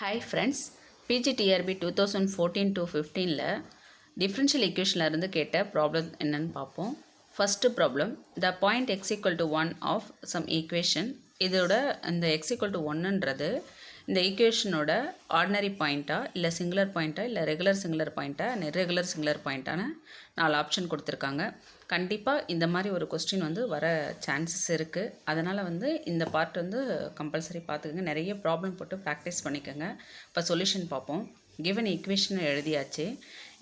Hi friends, PGTRB 2014 to 15ல differential equationல இருந்து கேட்ட problem என்னன்னு பார்ப்போம். First problem, the point x equal to 1 of some equation. இதோட இந்த x equal to 1ன்றது இந்த ஈக்குவேஷனோட ஆர்டினரி பாயிண்ட்டா இல்லை சிங்குலர் பாயிண்ட்டா இல்லை ரெகுலர் சிங்குலர் பாயிண்ட்டா இர்ரெகுலர் சிங்குலர் பாயிண்ட்டான 4 ஆப்ஷன் கொடுத்துருக்காங்க. கண்டிப்பாக இந்த மாதிரி ஒரு கொஸ்டின் வந்து வர சான்சஸ் இருக்குது. அதனால் வந்து இந்த பார்ட் வந்து கம்பல்சரி பார்த்துக்கங்க. நிறைய ப்ராப்ளம் போட்டு ப்ராக்டிஸ் பண்ணிக்கோங்க. இப்போ சொல்யூஷன் பார்ப்போம். கிவன் ஈக்குவேஷனை எழுதியாச்சு.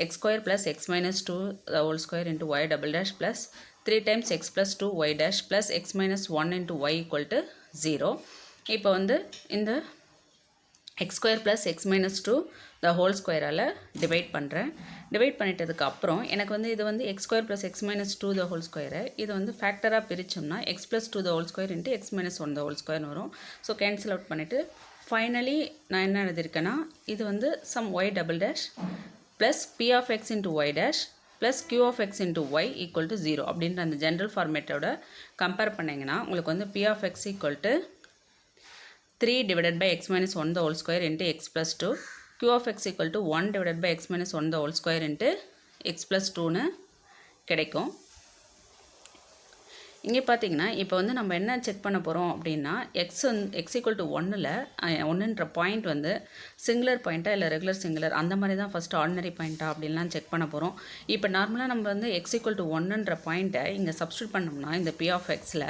X square plus x minus 2 the whole square into y double dash plus 3 times x plus 2 y dash plus x minus 1 into y equal to 0. இப்போ வந்து இந்த x square plus x minus 2 the whole ஸ்கொயரால் divide பண்ணுறேன். Divide பண்ணிட்டதுக்கு அப்புறம் எனக்கு வந்து இது வந்து x square plus x minus 2 the whole ஸ்கொயரை இது வந்து ஃபேக்டராக பிரித்தோம்னா x plus 2 the whole square into x minus 1 the whole ஸ்கொயர்னு வரும். ஸோ கேன்சல் அவுட் பண்ணிவிட்டு ஃபைனலி நான் என்ன எழுதியிருக்கேன்னா இது வந்து some y double dash plus P of x into y dash plus Q of x into y equal to 0 அப்படின்ற அந்த ஜென்ரல் ஃபார்மேட்டோட கம்பேர் பண்ணிங்கன்னா உங்களுக்கு வந்து P of x equal to 3 divided by x minus 1 the whole square into x plus 2, q of x equal to 1 divided by x minus 1 the whole square into x plus 2னு கிடைக்கும். இங்கே பார்த்தீங்கன்னா இப்போ வந்து நம்ம என்ன செக் பண்ண போகிறோம் அப்படின்னா x equal to 1ல் 1ன்ற பாயிண்ட் வந்து சிங்குலர் பாயிண்ட்டா இல்லை ரெகுலர் சிங்குலர் அந்த மாதிரி தான் ஃபஸ்ட்டு ஆர்டினரி பாயிண்ட்டா அப்படின்லாம் செக் பண்ண போகிறோம். இப்போ நார்மலாக நம்ம வந்து x equal to 1ன்ற பாயிண்ட்டை இங்கே சப்ஸ்டியூட் பண்ணோம்னா இந்த p of xல்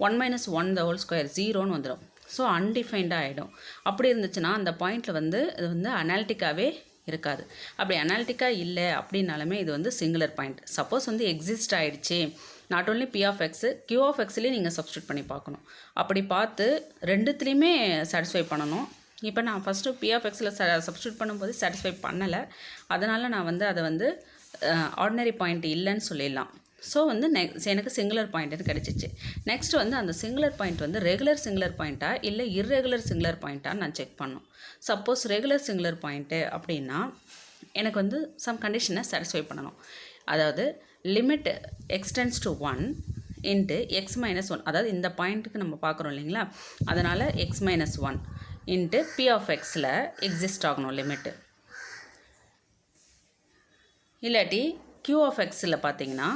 1 minus 1 the whole square 0ன்னு வந்துடும். ஸோ அன்டிஃபைன்டாக ஆகிடும். அப்படி இருந்துச்சுன்னா அந்த பாயிண்டில் வந்து இது வந்து அனாலிட்டிக்காகவே இருக்காது. அப்படி அனாலிட்டிக்காக இல்லை அப்படின்னாலுமே இது வந்து சிங்குலர் பாயிண்ட். சப்போஸ் வந்து எக்ஸிஸ்ட் ஆகிடுச்சு, not only p of x q of எக்ஸ்லேயும் நீங்கள் சப்ஸ்டியூட் பண்ணி பார்க்கணும். அப்படி பார்த்து ரெண்டுத்துலேயுமே சாட்டிஸ்ஃபை பண்ணணும். இப்போ நான் ஃபஸ்ட்டு பி ஆஃப் எக்ஸில் சப்ஸ்டியூட் பண்ணும்போது சாட்டிஸ்ஃபை பண்ணலை. அதனால் நான் வந்து அதை வந்து ஆர்டினரி பாயிண்ட் இல்லைன்னு சொல்லிடலாம். ஸோ வந்து எனக்கு சிங்குலர் பாயிண்ட்டுன்னு கிடச்சிச்சு. நெக்ஸ்ட் வந்து அந்த சிங்குலர் பாயிண்ட் வந்து ரெகுலர் சிங்குலர் பாயிண்ட்டா இல்லை இர்ரெகுலர் சிங்குலர் பாயிண்ட்டான்னு நான் செக் பண்ணணும். சப்போஸ் ரெகுலர் சிங்குலர் பாயிண்ட்டு அப்படின்னா எனக்கு வந்து சம் கண்டிஷனை சாட்டிஸ்ஃபை பண்ணணும். அதாவது limit extends to 1 into x minus 1, அதாவது இந்த பாயிண்ட்டுக்கு நம்ம பார்க்குறோம் இல்லைங்களா, அதனால் x minus 1 into P of எக்ஸில் எக்ஸிஸ்ட் ஆகணும் லிமிட்டு. இல்லாட்டி q ஆஃப் எக்ஸில் பார்த்தீங்கன்னா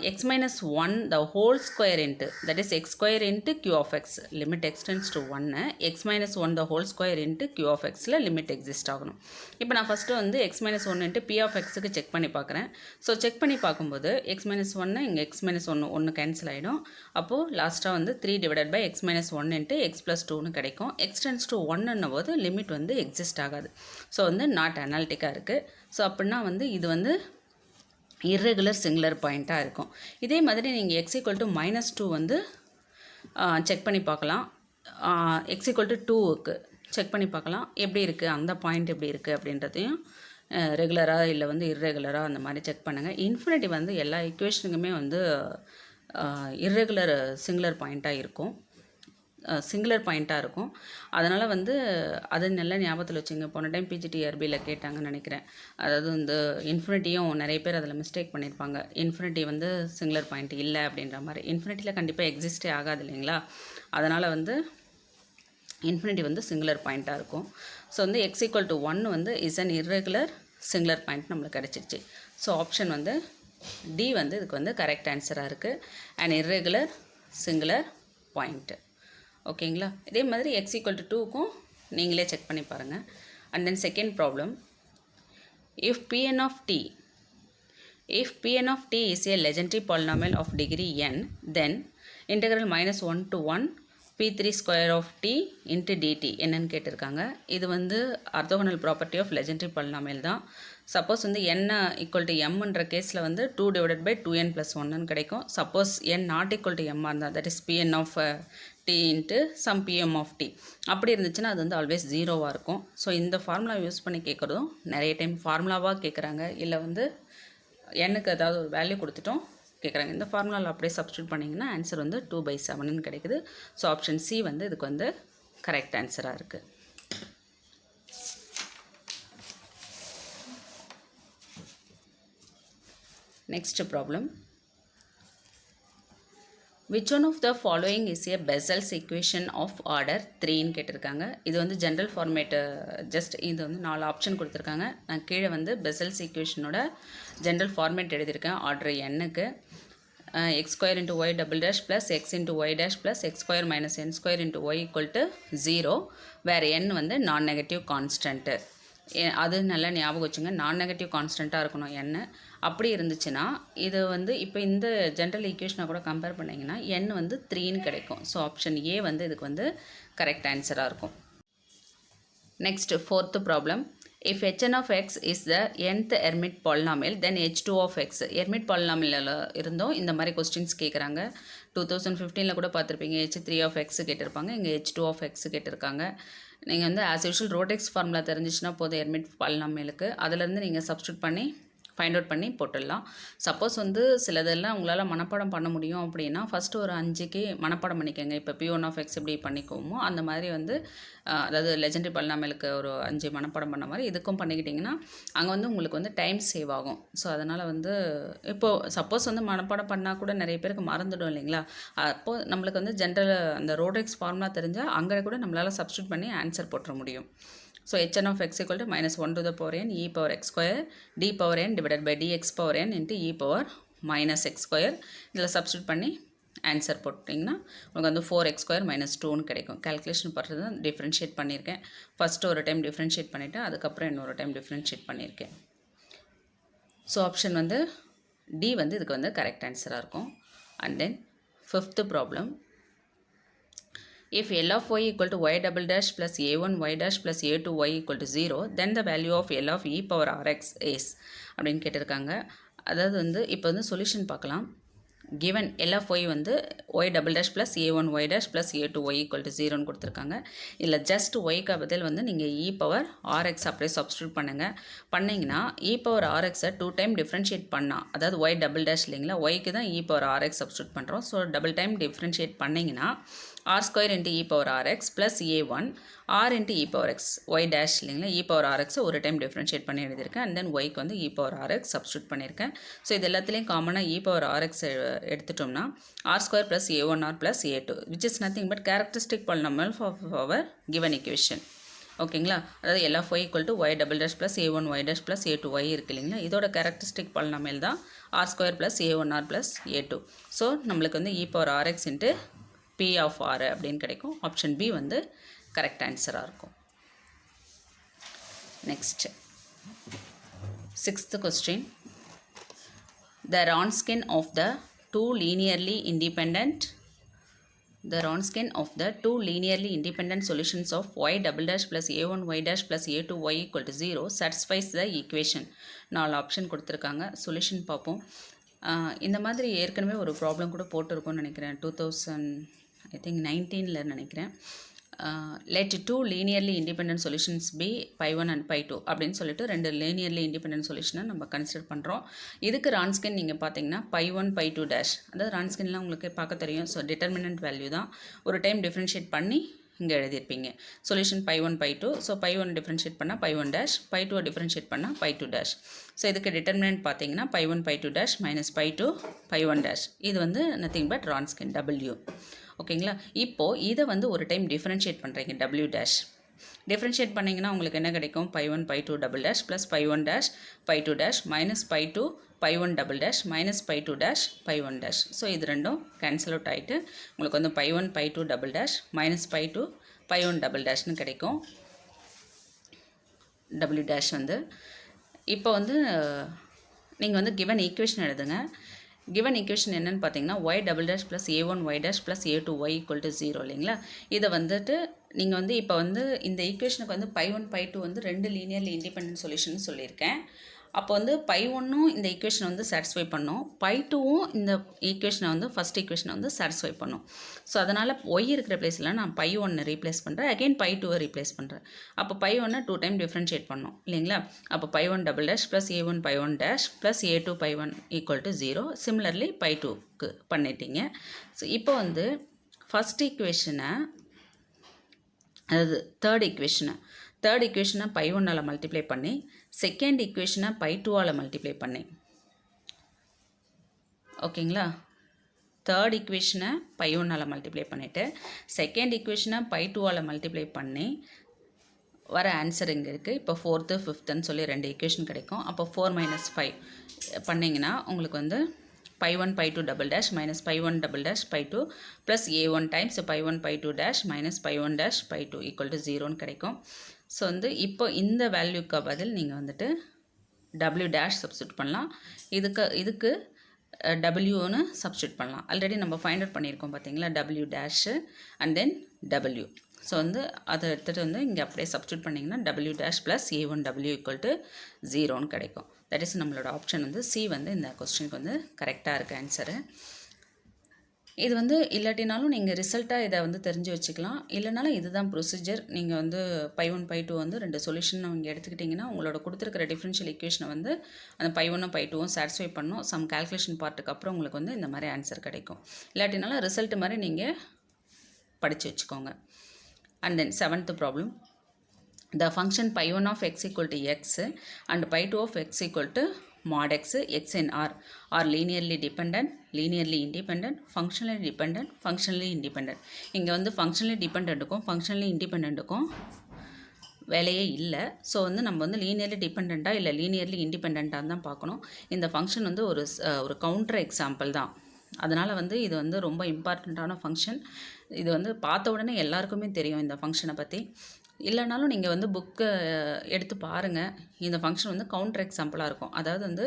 x minus 1 the whole square into, that is x square into q of x, limit extends to 1, x minus 1 the whole square into q of x limit exist ஆகணும். இப்போ நான் first வந்து x minus 1 into p of xக்கு check பண்ணி பார்க்குறேன். So check பண்ணி பார்க்கும்போது x minus 1 இங்கே x minus 1 cancel ஆகிடும். அப்போது லாஸ்ட்டாக வந்து 3 divided by x minus 1 into x plus 2னு கிடைக்கும். extends to 1 போது லிமிட் வந்து எக்ஸிஸ்ட் ஆகாது. ஸோ வந்து நாட் அனாலிட்டிக்காக இருக்குது. ஸோ அப்படின்னா வந்து இது வந்து இர்ரெகுலர் சிங்குலர் பாயிண்ட்டாக இருக்கும். இதே மாதிரி நீங்கள் x equal to -2 வந்து செக் பண்ணி பார்க்கலாம். x equal to 2க்கு செக் பண்ணி பார்க்கலாம் எப்படி இருக்குது, அந்த பாயிண்ட் எப்படி இருக்குது அப்படின்றதையும் ரெகுலராக இல்லை வந்து இர்ரெகுலராக அந்த மாதிரி செக் பண்ணுங்கள். இன்ஃபினிட்டி வந்து எல்லா ஈக்குவேஷனுக்குமே வந்து இர்ரெகுலர் சிங்குலர் பாயிண்ட்டாக இருக்கும், சிங்குலர் பாயிண்ட்டாக இருக்கும். அதனால் வந்து அது நல்ல ஞாபகத்தில் வச்சுங்க. போன டைம் பிஜிடிஆர்பியில் கேட்டாங்கன்னு நினைக்கிறேன். அதாவது இந்த இன்ஃபினிட்டியும் நிறைய பேர் அதில் மிஸ்டேக் பண்ணியிருப்பாங்க. இன்ஃபினிட்டி வந்து சிங்குலர் பாயிண்ட் இல்லை அப்படின்ற மாதிரி. இன்ஃபினிட்டியில் கண்டிப்பாக எக்ஸிஸ்டே ஆகாது இல்லைங்களா. அதனால் வந்து இன்ஃபினிட்டி வந்து சிங்குலர் பாயிண்ட்டாக இருக்கும். ஸோ வந்து எக்ஸ் ஈக்குவல் டு 1 வந்து is an irregular singular point நம்மளுக்கு கிடச்சிருச்சு. ஸோ ஆப்ஷன் வந்து டி வந்து இதுக்கு வந்து கரெக்ட் ஆன்சராக இருக்குது. And irregular singular point. ஓகேங்களா. இதே மாதிரி x equal to 2க்கும் நீங்களே செக் பண்ணி பாருங்கள். And then second problem, if pn of t is a legendary polynomial of degree n, then integral -1 to 1 p3 square of t into dt என்னன்னு கேட்டிருக்காங்க. இது வந்து orthogonal property of Legendre polynomial தான். Suppose வந்து n equal to எம்ன்ற கேஸில் வந்து 2 divided by 2n plus 1ன்னு கிடைக்கும். Suppose n not equal to எம்மாக இருந்தால், that is pn of t into sum pm of t அப்படி இருந்துச்சுன்னா அது வந்து ஆல்வேஸ் ஜீரோவாக இருக்கும். ஸோ இந்த ஃபார்முலா யூஸ் பண்ணி கேட்குறதும் நிறைய டைம் ஃபார்முலாவாக கேட்குறாங்க, இல்லை வந்து எண்ணுக்கு ஏதாவது ஒரு வேல்யூ கொடுத்துட்டோம் கேட்குறாங்க. இந்த ஃபார்முலாவில் அப்படியே சப்ஸ்டியூட் பண்ணிங்கன்னா ஆன்சர் வந்து 2/7ன்னு கிடைக்குது. ஸோ ஆப்ஷன் சி வந்து இதுக்கு வந்து கரெக்ட் ஆன்சராக இருக்குது. Next problem, which one of the following is a Bessel's equation of order 3ன்னு கேட்டிருக்காங்க. இது வந்து ஜென்ரல் ஃபார்மேட்டு, ஜஸ்ட் இது வந்து 4 ஆப்ஷன் கொடுத்துருக்காங்க. நான் கீழே வந்து பெசல்ஸ் ஈக்குவேஷனோட ஜென்ரல் ஃபார்மேட் எழுதியிருக்கேன். ஆர்டர் எண்ணுக்கு x square into y double dash plus x into y dash plus x square minus n square into y equal to 0, வேறு n வந்து நான் நெகட்டிவ் கான்ஸ்டன்ட்டு. அது நல்லா ஞாபகம் வச்சுங்க, நான் நெகட்டிவ் கான்ஸ்டண்ட்டாக இருக்கணும் n. அப்படி இருந்துச்சுன்னா இது வந்து இப்போ இந்த ஜென்ரல் ஈக்குவேஷனை கூட கம்பேர் பண்ணிங்கன்னா n வந்து 3ன்னு கிடைக்கும். ஸோ ஆப்ஷன் ஏ வந்து இதுக்கு வந்து கரெக்ட் ஆன்சராக இருக்கும். Next fourth problem. If hn of x is the nth Hermite polynomial then h2 of x. Hermite பாலினாமியலில் இருந்தும் இந்த மாதிரி கொஸ்டின்ஸ் கேட்குறாங்க. 2015 கூட பார்த்துருப்பீங்க. h3 of x கேட்டிருப்பாங்க, இங்கே h2 of x கேட்டிருக்காங்க. நீங்கள் வந்து ஆஸ் யூஷுவல் ரோடெக்ஸ் ஃபார்முலா தெரிஞ்சிச்சுன்னா போதும் எர்மிட் பாலினாமியலுக்கு. அதிலேருந்து நீங்கள் சப்ஸ்டியூட் பண்ணி ஃபைண்ட் அவுட் பண்ணி போட்டுடலாம். சப்போஸ் வந்து சிலதெல்லாம் உங்களால் மனப்பாடம் பண்ண முடியும் அப்படின்னா ஃபஸ்ட்டு ஒரு 5க்கு மனப்பாடம் பண்ணிக்கோங்க. இப்போ p1 of x எப்படி பண்ணிக்குவோமோ அந்த மாதிரி வந்து அதாவது லெஜெண்டரி பாலினாமியலுக்கு ஒரு 5 மனப்பாடம் பண்ண மாதிரி இதுக்கும் பண்ணிக்கிட்டிங்கன்னா அங்கே வந்து உங்களுக்கு வந்து டைம் சேவ் ஆகும். ஸோ அதனால் வந்து இப்போது சப்போஸ் வந்து மனப்பாடம் பண்ணால் கூட நிறைய பேருக்கு மறந்துடும் இல்லைங்களா. அப்போது நம்மளுக்கு வந்து ஜென்ரல் அந்த ரோடெக்ஸ் ஃபார்முலா தெரிஞ்சால் அங்கே கூட நம்மளால் சப்ஸ்டியூட் பண்ணி ஆன்சர் போட்டுற முடியும். So hn of x equal to minus 1 to the power n e power x square d power n divided by dx power n into e power minus x square. இதில் substitute பண்ணி answer போட்டிங்கன்னா உங்களுக்கு வந்து 4x square minus 2ன்னு கிடைக்கும். Calculation பண்ணுறது differentiate பண்ணியிருக்கேன். First ஒரு time differentiate பண்ணிவிட்டு அதுக்கப்புறம் இன்னொரு டைம் டிஃப்ரென்ஷியேட் பண்ணியிருக்கேன். ஸோ ஆப்ஷன் வந்து டி வந்து இதுக்கு வந்து கரெக்ட் ஆன்சராக இருக்கும். And then fifth problem. If L of y equal to y double dash plus a1 y dash plus a2 y equal to 0, then the value of L of e power rx is அப்படின்னு கேட்டிருக்காங்க. அதாவது வந்து இப்போ வந்து solution பார்க்கலாம். given L of y வந்து y double dash plus a1 y dash plus a2 y equal to 0ன்னு கொடுத்துருக்காங்க. இல்லை ஜஸ்ட் ஒய்க்கு பதில் வந்து நீங்கள் e power rx அப்படியே சப்ஸ்டியூட் பண்ணுங்கள். பண்ணிங்கன்னா e power rxை 2 டைம் டிஃப்ரென்ஷியேட் பண்ணால், அதாவது y double dash இல்லைங்களா, yக்கு தான் e power rx சப்ஸ்டியூட் பண்ணுறோம். ஸோ டபுள் டைம் டிஃப்ரென்ஷியேட் பண்ணிங்கன்னா r square into e power rx plus a1 r into e power x y dash இல்லைங்களா, e power rx ஒரு time differentiate பண்ணி எழுதியிருக்கேன். And then yக்கு வந்து e power rx substitute பண்ணியிருக்கேன். So இது எல்லாத்துலேயும் காமனாக e power rx எடுத்துட்டோம்னா r square plus a1r plus a2 which is nothing but characteristic polynomial of our given equation. ஓகேங்களா, அதாவது L of y equal to y double dash plus a1 y dash plus a2 y இருக்கு இல்லைங்களா, இதோட characteristic polynomial தான் r square plus a1r plus a2. So நம்மளுக்கு வந்து e power rx into p of r அப்படின்னு கிடைக்கும். Option B வந்து correct ஆன்சராக இருக்கும். Next sixth question. The Wronskian of the two linearly independent solutions of y double dash plus a1 y dash plus a2 y equal to 0 satisfies the equation. 4 option கொடுத்துருக்காங்க. Solution பார்ப்போம். இந்த மாதிரி ஏற்கனவே ஒரு problem கூட போட்டிருக்கோன்னு நினைக்கிறேன். 2019 நினைக்கிறேன். let two linearly independent solutions be pi1 and pi2 அப்படின்னு சொல்லிட்டு 2 linearly independent சொல்யூஷனை நம்ம கன்சிடர் பண்ணுறோம். இதுக்கு ரான்ஸ்கின் நீங்கள் பார்த்தீங்கன்னா pi1 pi2 டேஷ், அதாவது ரான்ஸ்கின்லாம் உங்களுக்கு பார்க்க தெரியும். ஸோ டிட்டர்மினன்ட் வேல்யூ தான். ஒரு டைம் டிஃப்ரென்ஷியேட் பண்ணி இங்கே எழுதியிருப்பீங்க. Solution pi1 pi2. So pi1 differentiate பண்ணால் pi1 டேஷ், pi2 டிஃப்ரென்ஷியேட் பண்ணால் pi2 டேஷ். ஸோ இதுக்கு டிட்டர்மினன்ட் பார்த்தீங்கன்னா pi1 pi2 dash minus pi2 pi1 dash. இது வந்து நத்திங் பட் ரான்ஸ்கின் W. ஓகேங்களா, இப்போது இதை வந்து ஒரு டைம் டிஃப்ரென்ஷியேட் பண்ணுறீங்க W டேஷ். டிஃப்ரென்ஷியேட் பண்ணிங்கன்னா உங்களுக்கு என்ன கிடைக்கும்? pi1 pi2 double dash plus pi1 dash pi2 dash minus pi2 pi1 double dash minus pi2 dash pi1 dash. So இது ரெண்டும் கேன்சல் அவுட் ஆகிட்டு உங்களுக்கு வந்து pi1 pi2 double dash minus pi2 pi1 double டேஷ்னு கிடைக்கும். W டேஷ் வந்து இப்போ வந்து நீங்கள் வந்து கிவன் ஈக்குவேஷன் எழுதுங்க. கிவன் ஈக்குவேஷன் என்னென்னு பார்த்தீங்கன்னா y double dash plus a1 y dash plus a2 y equal to 0 இல்லைங்களா. இதை வந்துட்டு நீங்கள் வந்து இப்போ வந்து இந்த ஈக்குவேஷனுக்கு வந்து pi1 pi2 வந்து 2 லீனியர்லி இண்டிபெண்டன்ட் சொல்யூஷன் சொல்லியிருக்கேன். அப்போ வந்து pi1ம் இந்த ஈக்குவேஷனை வந்து சாட்டிஸ்ஃபை பண்ணும், pi2வும் இந்த ஈக்குவேஷனை வந்து ஃபஸ்ட் ஈக்குவேஷனை வந்து சாட்டிஸ்ஃபை பண்ணும். ஸோ அதனால் y இருக்கிற பிளேஸில் நான் pi1 ரீப்ளேஸ் பண்ணுறேன், அகெயின் pi2 ரீப்ளேஸ் பண்ணுறேன். அப்போ pi1 2 டைம் டிஃப்ரென்ஷியேட் பண்ணோம் இல்லைங்களா. அப்போ pi1 double dash plus a1 pi1 dash plus a2 pi1 equal to 0. Similarly pi2க்கு பண்ணிட்டீங்க. ஸோ இப்போ வந்து ஃபஸ்ட் ஈக்குவேஷனை, அதாவது தேர்ட் ஈக்குவேஷனை pi1ஆல் மல்டிப்ளை பண்ணி செகண்ட் ஈக்குவேஷனை pi2ஆல் மல்டிப்ளை பண்ணி, ஓகேங்களா. தேர்ட் ஈக்குவேஷனை பை ஒன்னால் மல்டிப்ளை பண்ணிவிட்டு செகண்ட் ஈக்குவேஷனை பை டூவால் மல்டிப்ளை பண்ணி வர ஆன்சர் இங்கே இருக்குது. இப்போ ஃபோர்த்து ஃபிஃப்த்துன்னு சொல்லி 2 ஈக்குவேஷன் கிடைக்கும். அப்போ 4 - 5 பண்ணிங்கன்னா உங்களுக்கு வந்து pi 1 pi 2 double dash minus pi 1 double dash pi 2 plus a1 times pi 1 pi 2 dash minus pi 1 dash pi 2 equal to 0 கிடைக்கும். ஸோ வந்து இப்போ இந்த வேல்யூக்கு பதில் நீங்கள் வந்துட்டு w dash சப்ஸ்டியூட் பண்ணலாம். இதுக்கு wன்னு சப்ஸ்டியூட் பண்ணலாம். ஆல்ரெடி நம்ம ஃபைண்ட் அவுட் பண்ணியிருக்கோம் பார்த்தீங்களா, w dash and then w. So வந்து அதை எடுத்துகிட்டு வந்து இங்கே அப்படியே சப்ஸ்டியூட் பண்ணிங்கன்னா w dash plus a1w equal to 0ன்னு கிடைக்கும். தட் இஸ் நம்மளோட ஆப்ஷன் வந்து சி வந்து இந்த கொஸ்டினுக்கு வந்து கரெக்டாக இருக்குது ஆன்சரு. இது வந்து இல்லாட்டினாலும் நீங்கள் ரிசல்ட்டாக இதை வந்து தெரிஞ்சு வச்சுக்கலாம். இல்லைனாலும் இதுதான் ப்ரொசீஜர். நீங்கள் வந்து pi 1 pi 2 வந்து 2 சொல்யூஷன் அவங்க எடுத்துக்கிட்டிங்கன்னா உங்களோட கொடுத்துருக்கிற டிஃப்ரென்ஷியல் ஈக்குவேஷனை வந்து அந்த pi 1 pi 2 சாட்டிஸ்ஃபை பண்ணணும். சம் கால்குலேஷன் பார்ட்டுக்கு அப்புறம் உங்களுக்கு வந்து இந்த மாதிரி ஆன்சர் கிடைக்கும். இல்லாட்டினாலும் ரிசல்ட் மாதிரி நீங்கள் படித்து வச்சுக்கோங்க. And then 7th problem, the function pi 1 of x equal to x and pi 2 of x equal to mod x, x and r are linearly dependent, linearly independent, functionally dependent, functionally independent. இங்கே வந்து functionally dependentக்கும் functionally independentக்கும் வேலையே இல்லை. So வந்து நம்ம வந்து linearly டிபெண்ட்டாக இல்லை linearly இண்டிபெண்ட்டாக தான் பார்க்கணும். இந்த ஃபங்க்ஷன் வந்து ஒரு கவுண்டர் எக்ஸாம்பிள் தான். அதனால் வந்து இது வந்து ரொம்ப இம்பார்ட்டண்ட்டான ஃபங்க்ஷன். இது வந்து பார்த்த உடனே எல்லாருக்குமே தெரியும் இந்த ஃபங்க்ஷனை பற்றி. இல்லைனாலும் நீங்கள் வந்து புக்கை எடுத்து பாருங்கள். இந்த ஃபங்க்ஷன் வந்து கவுண்டர் எக்ஸாம்பிளாக இருக்கும். அதாவது வந்து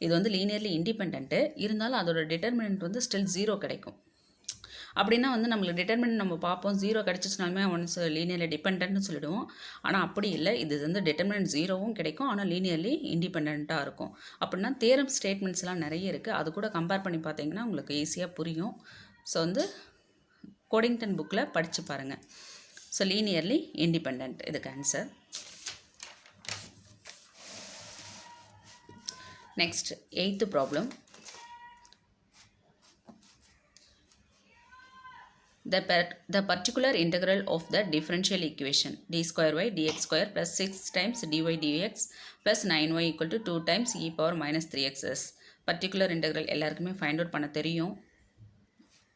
இது வந்து லீனியர்லி இண்டிபெண்ட்டு இருந்தாலும் அதோட டிட்டர்மினன்ட் வந்து ஸ்டில் 0 கிடைக்கும். அப்படின்னா வந்து நம்மளுக்கு டிட்டர்மினன்ட் நம்ம பார்ப்போம், 0 கிடச்சிச்சுனாலுமே ஒன்ஸ் லீனியர்லி டிபெண்ட்னு சொல்லிடுவோம். ஆனால் அப்படி இல்லை, இது வந்து டிட்டர்மினன்ட் 0வும் கிடைக்கும், ஆனால் லீனியர்லி இண்டிபெண்ட்டாக இருக்கும். அப்படின்னா தேரம் ஸ்டேட்மெண்ட்ஸ்லாம் நிறைய இருக்குது. அது கூட கம்பேர் பண்ணி பார்த்தீங்கன்னா உங்களுக்கு ஈஸியாக புரியும். ஸோ வந்து கோடிங்டன் புக்கில் படித்து பாருங்கள். ஸோ லீனியர்லி இண்டிபெண்ட் இதுக்கு answer. Next 8th problem. The particular integral of the differential equation d square y dx square plus 6 times dy dx plus 9y equal to 2 times e power minus 3x. particular integral எல்லாருக்குமே find out பண்ண தெரியும்.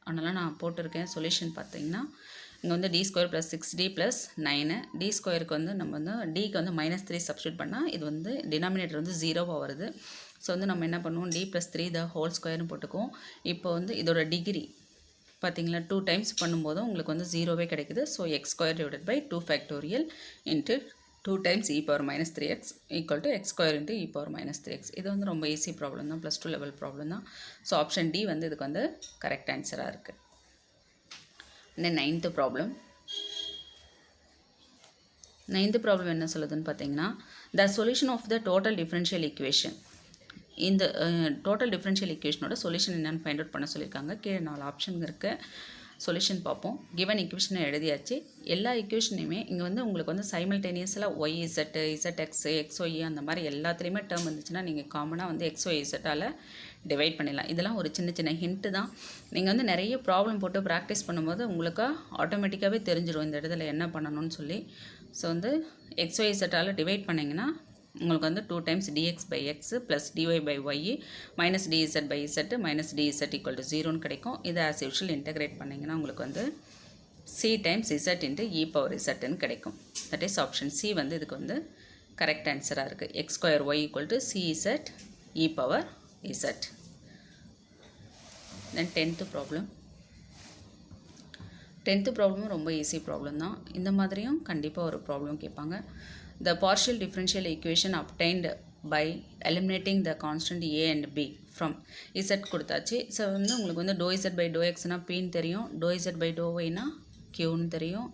அதனால் நான் போட்டிருக்கேன். Solution பார்த்தீங்கன்னா இங்கே வந்து D square plus 6d plus 9. D ஸ்கொயருக்கு வந்து நம்ம வந்து டிக்கு வந்து -3 சப்ஸ்டியூட் பண்ணால் இது வந்து டினாமினேட்டர் வந்து 0வாக வருது. ஸோ வந்து நம்ம என்ன பண்ணுவோம், d + 3 த ஹோல் ஸ்கொயர்னு போட்டுக்குவோம். இப்போ வந்து இதோட டிகிரி பார்த்தீங்களா 2 டைம்ஸ் பண்ணும்போது உங்களுக்கு வந்து 0வே கிடைக்குது. So x² / 2 factorial into 2 times e power minus 3x equal to x square into e power minus 3x. இது வந்து ரொம்ப ஈஸி ப்ராப்ளம் தான், +2 லெவல் ப்ராப்ளம் தான். ஸோ ஆப்ஷன் டி வந்து இதுக்கு வந்து கரெக்ட் ஆன்சராக இருக்குது. தென் 9th ப்ராப்ளம். 9th ப்ராப்ளம் என்ன சொல்லுதுன்னு பார்த்தீங்கன்னா, the solution of the total differential equation. இந்த டோட்டல் டிஃப்ரென்ஷியல் ஈக்குவேஷனோட சொல்யூஷன் என்னென்னு ஃபைண்ட் அவுட் பண்ண சொல்லியிருக்காங்க. கீழே 4 ஆப்ஷன் இருக்குது. சொல்யூஷன் பார்ப்போம். கிவன் ஈக்குவேஷனை எழுதியாச்சு. எல்லா ஈக்குவேஷனையுமே இங்கே வந்து உங்களுக்கு வந்து சைமல்டேனியஸில் YZ, ZX, XY அந்த மாதிரி எல்லாத்துலேயுமே டேர்ம் வந்துச்சுன்னா நீங்கள் காமனாக வந்து XYZால் டிவைட் பண்ணிடலாம். இதெல்லாம் ஒரு சின்ன சின்ன ஹிண்ட்டு தான். நீங்கள் வந்து நிறைய ப்ராப்ளம் போட்டு ப்ராக்டிஸ் பண்ணும்போது உங்களுக்கு ஆட்டோமேட்டிக்காகவே தெரிஞ்சிடும் இந்த இடத்துல என்ன பண்ணணும்னு சொல்லி. ஸோ வந்து XYZால் டிவைட் பண்ணிங்கன்னா உங்களுக்கு வந்து 2 times dx by x plus dy by y minus dz by z minus dz equal to 0ன்னு கிடைக்கும். இதை as usual இன்டெகிரேட் பண்ணிங்கன்னா உங்களுக்கு வந்து c times z into e power zன்னு கிடைக்கும். தட் இஸ் ஆப்ஷன் சி வந்து இதுக்கு வந்து கரெக்ட் ஆன்சராக இருக்குது. x² y equal to cz e power z. Then 10th problem. 10th ப்ராப்ளமும் ரொம்ப ஈஸி ப்ராப்ளம் தான். இந்த மாதிரியும் கண்டிப்பாக ஒரு ப்ராப்ளம் கேட்பாங்க. The partial differential equation obtained by eliminating the constant a and b from z கொடுத்தாச்சு. ஸோ வந்து உங்களுக்கு வந்து dou(z) by dou(x)னா pன்னு தெரியும், dou(z) by dou(y)னா qன்னு தெரியும்.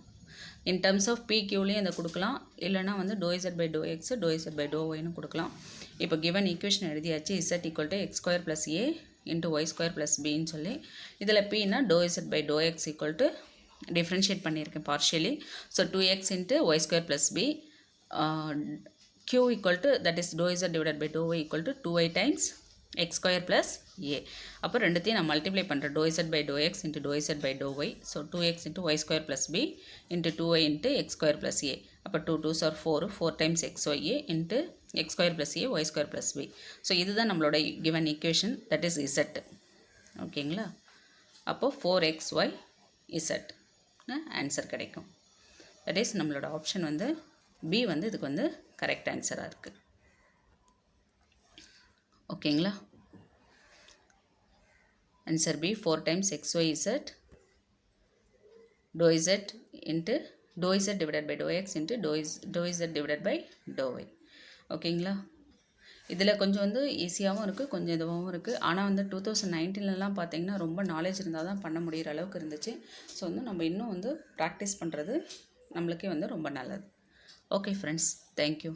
இன் டர்ம்ஸ் ஆஃப் p qலையும் இதை கொடுக்கலாம், இல்லைனா வந்து dou(z) by dou(x), dou(z) by dou(y)ன்னு கொடுக்கலாம். இப்போ கிவன் ஈக்குவேஷன் எழுதியாச்சு. z equal to x² plus a into y² plus bன்னு சொல்லி இதில் pனா dou(z) by dou(x) equal to differentiate பண்ணியிருக்கேன் partially. So 2x into y² plus b q equal to that is dou(z) divided by dou(y) equal to 2y times x² plus a. அப்போ ரெண்டுத்தையும் நான் multiply பண்ணுறேன், dou(z) by dou(x) into dou(z) by dou(y). So 2x into y² plus b into 2y into x² plus a. அப்போ 2 2s are 4 times xy into x² plus a y² plus b. So இதுதான் நம்மளோட given equation, that is z. ஓகேங்களா? அப்போது 4xy z answer கிடைக்கும். That is நம்மளோட option வந்து B வந்து இதுக்கு வந்து கரெக்ட் ஆன்சராக இருக்குது. ஓகேங்களா? Answer B 4 times xyz dou z into dou z divided by dou x into dou z divided by dou y. ஓகேங்களா? இதில் கொஞ்சம் வந்து ஈஸியாகவும் இருக்குது, கொஞ்சம் இதுவாகவும் இருக்குது. ஆனால் வந்து 2019லலாம் பார்த்தீங்கன்னா ரொம்ப நாலேஜ் இருந்தால் தான் பண்ண முடிகிற அளவுக்கு இருந்துச்சு. ஸோ வந்து நம்ம இன்னும் வந்து ப்ராக்டிஸ் பண்ணுறது நம்மளுக்கே வந்து ரொம்ப நல்லது. Okay friends, thank you.